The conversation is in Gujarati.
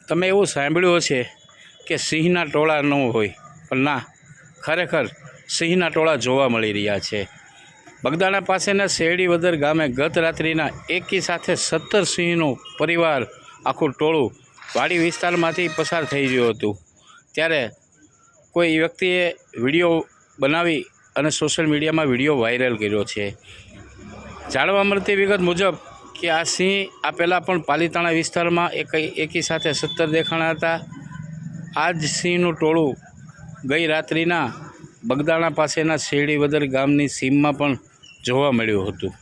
તમે એવું સાંભળ્યું હશે કે સિંહના ટોળા ન હોય, પણ ના, ખરેખર સિંહના ટોળા જોવા મળી રહ્યા છે. બગદાણા પાસેના શેરડીવદર ગામે ગત રાત્રિના એકી સાથે 17 સિંહનું પરિવાર આખું ટોળું વાડી વિસ્તારમાંથી પસાર થઈ ગયું હતું. ત્યારે કોઈ વ્યક્તિએ વિડીયો બનાવી અને સોશિયલ મીડિયામાં વિડીયો વાયરલ કર્યો છે. જાણવા મળતી વિગત મુજબ કે આ સિંહ આ પહેલાં પણ પાલીતાણા વિસ્તારમાં એકી સાથે 17 દેખાણા હતા. આ જ સિંહનું ટોળું ગઈ રાત્રિના બગદાણા પાસેના શેરડીવદર ગામની સીમમાં પણ જોવા મળ્યું હતું.